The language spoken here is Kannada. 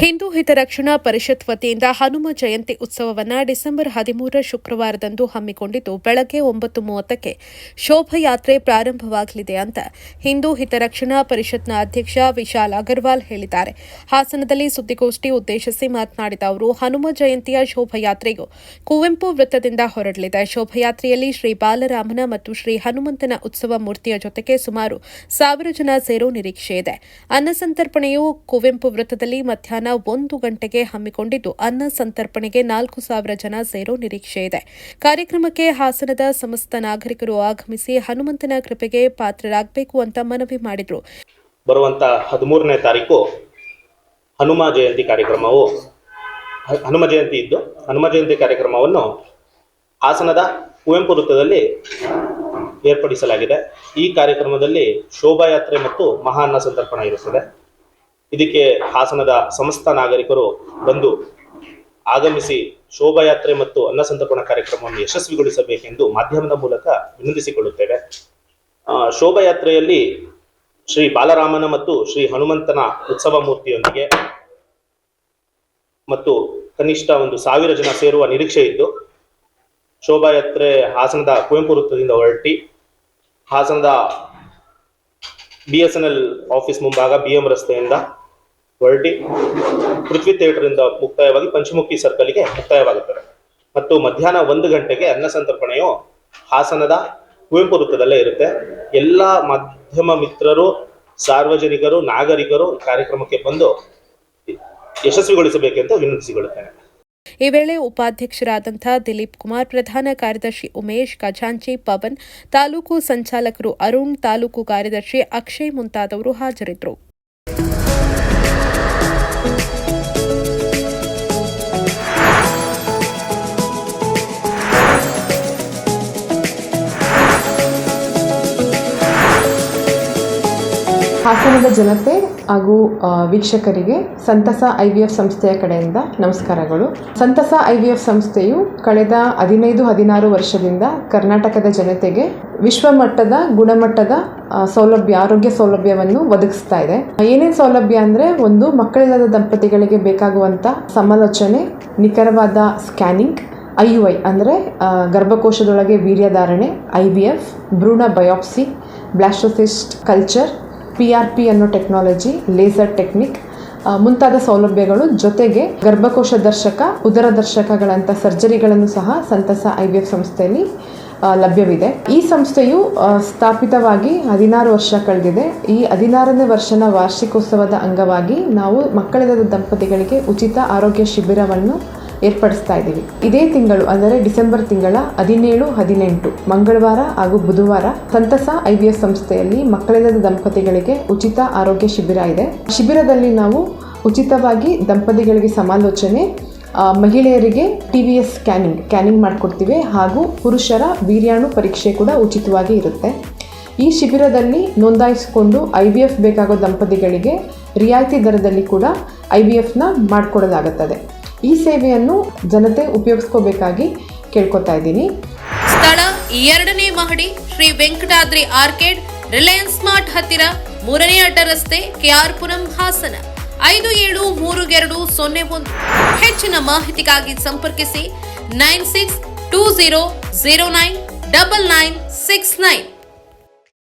ಹಿಂದೂ ಹಿತರಕ್ಷಣಾ ಪರಿಷತ್ ವತಿಯಿಂದ ಹನುಮ ಜಯಂತಿ ಉತ್ಸವವನ್ನು ಡಿಸೆಂಬರ್ 13 ಶುಕ್ರವಾರದಂದು ಹಮ್ಮಿಕೊಂಡಿದ್ದು ಬೆಳಗ್ಗೆ 9:30ಕ್ಕೆ ಶೋಭಾಯಾತ್ರೆ ಪ್ರಾರಂಭವಾಗಲಿದೆ ಅಂತ ಹಿಂದೂ ಹಿತರಕ್ಷಣಾ ಪರಿಷತ್ನ ಅಧ್ಯಕ್ಷ ವಿಶಾಲ್ ಅಗರ್ವಾಲ್ ಹೇಳಿದ್ದಾರೆ. ಹಾಸನದಲ್ಲಿ ಸುದ್ದಿಗೋಷ್ಠಿ ಉದ್ದೇಶಿಸಿ ಮಾತನಾಡಿದ ಅವರು, ಹನುಮ ಜಯಂತಿಯ ಶೋಭಾಯಾತ್ರೆಯು ಕುವೆಂಪು ವೃತ್ತದಿಂದ ಹೊರಡಲಿದೆ. ಶೋಭಾಯಾತ್ರೆಯಲ್ಲಿ ಶ್ರೀ ಬಾಲರಾಮನ ಮತ್ತು ಶ್ರೀ ಹನುಮಂತನ ಉತ್ಸವ ಮೂರ್ತಿಯ ಜೊತೆಗೆ ಸುಮಾರು 1,000 ಜನ ಸೇರೋ ನಿರೀಕ್ಷೆ ಇದೆ. ಅನ್ನ ಸಂತರ್ಪಣೆಯು ಕುವೆಂಪು ವೃತ್ತದಲ್ಲಿ ಮಧ್ಯಾಹ್ನ 1 ಗಂಟೆಗೆ ಹಮ್ಮಿಕೊಂಡಿದ್ದು ಅನ್ನ ಸಂತರ್ಪಣೆಗೆ 4,000 ಜನ ಸೇರೋ ನಿರೀಕ್ಷೆ ಇದೆ. ಕಾರ್ಯಕ್ರಮಕ್ಕೆ ಹಾಸನದ ಸಮಸ್ತ ನಾಗರಿಕರು ಆಗಮಿಸಿ ಹನುಮಂತನ ಕೃಪೆಗೆ ಪಾತ್ರರಾಗಬೇಕು ಅಂತ ಮನವಿ ಮಾಡಿದರು. ಬರುವಂತ 13ನೇ ತಾರೀಕು ಹನುಮ ಜಯಂತಿ ಕಾರ್ಯಕ್ರಮವು ಹನುಮ ಜಯಂತಿ ಕಾರ್ಯಕ್ರಮವನ್ನು ಹಾಸನದ ಕುವೆಂಪು ವೃತ್ತದಲ್ಲಿ ಏರ್ಪಡಿಸಲಾಗಿದೆ. ಈ ಕಾರ್ಯಕ್ರಮದಲ್ಲಿ ಶೋಭಾಯಾತ್ರೆ ಮತ್ತು ಮಹಾ ಅನ್ನ ಸಂತರ್ಪಣೆ ಇರುತ್ತದೆ. ಇದಕ್ಕೆ ಹಾಸನದ ಸಮಸ್ತ ನಾಗರಿಕರು ಬಂದು ಆಗಮಿಸಿ ಶೋಭಾಯಾತ್ರೆ ಮತ್ತು ಅನ್ನ ಸಂತರ್ಪಣಾ ಕಾರ್ಯಕ್ರಮವನ್ನು ಯಶಸ್ವಿಗೊಳಿಸಬೇಕೆಂದು ಮಾಧ್ಯಮದ ಮೂಲಕ ವಿನಂತಿಸಿಕೊಳ್ಳುತ್ತೇವೆ. ಶೋಭಾಯಾತ್ರೆಯಲ್ಲಿ ಶ್ರೀ ಬಾಲರಾಮನ ಮತ್ತು ಶ್ರೀ ಹನುಮಂತನ ಉತ್ಸವ ಮೂರ್ತಿಯೊಂದಿಗೆ ಮತ್ತು ಕನಿಷ್ಠ 1,000 ಜನ ಸೇರುವ ನಿರೀಕ್ಷೆ ಇದ್ದು, ಶೋಭಾಯಾತ್ರೆ ಹಾಸನದ ಕುವೆಂಪು ವೃತ್ತದಿಂದ ಹೊರಟಿ ಹಾಸನದ BSNL ಆಫೀಸ್ ಮುಂಭಾಗ BM ರಸ್ತೆಯಿಂದ ಹೊರಟಿ ಪೃಥ್ವಿ ಥಿಯೇಟರ್ ಇಂದ ಮುಕ್ತಾಯವಾಗಿ ಪಂಚಮುಖಿ ಸರ್ಕಲ್ಗೆ ಮುಕ್ತಾಯವಾಗುತ್ತದೆ ಮತ್ತು ಮಧ್ಯಾಹ್ನ 1 ಗಂಟೆಗೆ ಅನ್ನ ಸಂತರ್ಪಣೆಯು ಹಾಸನದ ಕುವೆಂಪು ವೃತ್ತದಲ್ಲೇ ಇರುತ್ತೆ. ಎಲ್ಲ ಮಾಧ್ಯಮ ಮಿತ್ರರು, ಸಾರ್ವಜನಿಕರು, ನಾಗರಿಕರು ಕಾರ್ಯಕ್ರಮಕ್ಕೆ ಬಂದು ಯಶಸ್ವಿಗೊಳಿಸಬೇಕೆಂದು ವಿನಂತಿಸಿಕೊಳ್ಳುತ್ತೇನೆ. ಈ ವೇಳೆ ಉಪಾಧ್ಯಕ್ಷರಾದಂಥ ದಿಲೀಪ್ ಕುಮಾರ್, ಪ್ರಧಾನ ಕಾರ್ಯದರ್ಶಿ ಉಮೇಶ್, ಖಜಾಂಚಿ ಪವನ್, ತಾಲೂಕು ಸಂಚಾಲಕರು ಅರುಣ್, ತಾಲೂಕು ಕಾರ್ಯದರ್ಶಿ ಅಕ್ಷಯ್ ಮುಂತಾದವರು ಹಾಜರಿದ್ದರು. ಹಾಸನದ ಜನತೆ ಹಾಗೂ ವೀಕ್ಷಕರಿಗೆ ಸಂತಸ IVF ಸಂಸ್ಥೆಯ ಕಡೆಯಿಂದ ನಮಸ್ಕಾರಗಳು. ಸಂತಸ IVF ಸಂಸ್ಥೆಯು ಕಳೆದ 15-16 ವರ್ಷದಿಂದ ಕರ್ನಾಟಕದ ಜನತೆಗೆ ವಿಶ್ವಮಟ್ಟದ ಗುಣಮಟ್ಟದ ಆರೋಗ್ಯ ಸೌಲಭ್ಯವನ್ನು ಒದಗಿಸ್ತಾ ಇದೆ. ಏನೇನು ಸೌಲಭ್ಯ ಅಂದರೆ, ಒಂದು, ಮಕ್ಕಳಿಲ್ಲದ ದಂಪತಿಗಳಿಗೆ ಬೇಕಾಗುವಂಥ ಸಮಾಲೋಚನೆ, ನಿಖರವಾದ ಸ್ಕ್ಯಾನಿಂಗ್, IUI ಅಂದರೆ ಗರ್ಭಕೋಶದೊಳಗೆ ವೀರ್ಯಧಾರಣೆ, IVF, ಭ್ರೂಣ ಬಯಾಪ್ಸಿ, ಬ್ಲಾಸ್ಟೋಸಿಸ್ಟ್ ಕಲ್ಚರ್, PRP ಅನ್ನೋ ಟೆಕ್ನಾಲಜಿ, ಲೇಸರ್ ಟೆಕ್ನಿಕ್ ಮುಂತಾದ ಸೌಲಭ್ಯಗಳು, ಜೊತೆಗೆ ಗರ್ಭಕೋಶ ದರ್ಶಕ, ಉದರ ದರ್ಶಕಗಳಂಥ ಸರ್ಜರಿಗಳನ್ನು ಸಹ ಸಂತಸ IVF ಸಂಸ್ಥೆಯಲ್ಲಿ ಲಭ್ಯವಿದೆ. ಈ ಸಂಸ್ಥೆಯು ಸ್ಥಾಪಿತವಾಗಿ 16 ವರ್ಷ ಕಳೆದಿದೆ. ಈ 16ನೇ ವರ್ಷದ ವಾರ್ಷಿಕೋತ್ಸವದ ಅಂಗವಾಗಿ ನಾವು ಮಕ್ಕಳಿಲ್ಲದ ದಂಪತಿಗಳಿಗೆ ಉಚಿತ ಆರೋಗ್ಯ ಶಿಬಿರವನ್ನು ಏರ್ಪಡಿಸ್ತಾ ಇದ್ದೀವಿ. ಇದೇ ತಿಂಗಳು ಅಂದರೆ ಡಿಸೆಂಬರ್ ತಿಂಗಳ 17, 18 ಮಂಗಳವಾರ ಹಾಗೂ ಬುಧವಾರ ಸಂತಸ IVF ಸಂಸ್ಥೆಯಲ್ಲಿ ಮಕ್ಕಳಿಲ್ಲದ ದಂಪತಿಗಳಿಗೆ ಉಚಿತ ಆರೋಗ್ಯ ಶಿಬಿರ ಇದೆ. ಶಿಬಿರದಲ್ಲಿ ನಾವು ಉಚಿತವಾಗಿ ದಂಪತಿಗಳಿಗೆ ಸಮಾಲೋಚನೆ, ಮಹಿಳೆಯರಿಗೆ TVS ಸ್ಕ್ಯಾನಿಂಗ್ ಮಾಡಿಕೊಡ್ತೀವಿ ಹಾಗೂ ಪುರುಷರ ವೀರ್ಯಾಣು ಪರೀಕ್ಷೆ ಕೂಡ ಉಚಿತವಾಗಿ ಇರುತ್ತೆ. ಈ ಶಿಬಿರದಲ್ಲಿ ನೋಂದಾಯಿಸಿಕೊಂಡು IVF ಬೇಕಾಗೋ ದಂಪತಿಗಳಿಗೆ ರಿಯಾಯಿತಿ ದರದಲ್ಲಿ ಕೂಡ IVFನ ಮಾಡಿಕೊಡಲಾಗುತ್ತದೆ. ಈ ಸೇವೆಯನ್ನು ಜನತೆ ಉಪಯೋಗಿಸ್ಕೋಬೇಕಾಗಿ ಕೇಳ್ಕೊತಾ ಇದ್ದೀನಿ. ಸ್ಥಳ 2ನೇ ಮಹಡಿ, ಶ್ರೀ ವೆಂಕಟಾದ್ರಿ ಆರ್ಕೇಡ್, ರಿಲಯನ್ಸ್ ಸ್ಮಾರ್ಟ್ ಹತ್ತಿರ, 3ನೇ ಅಡ್ಡ ರಸ್ತೆ, KR ಪುರಂ, ಹಾಸನ 573201. ಹೆಚ್ಚಿನ ಮಾಹಿತಿಗಾಗಿ ಸಂಪರ್ಕಿಸಿ 9620099969.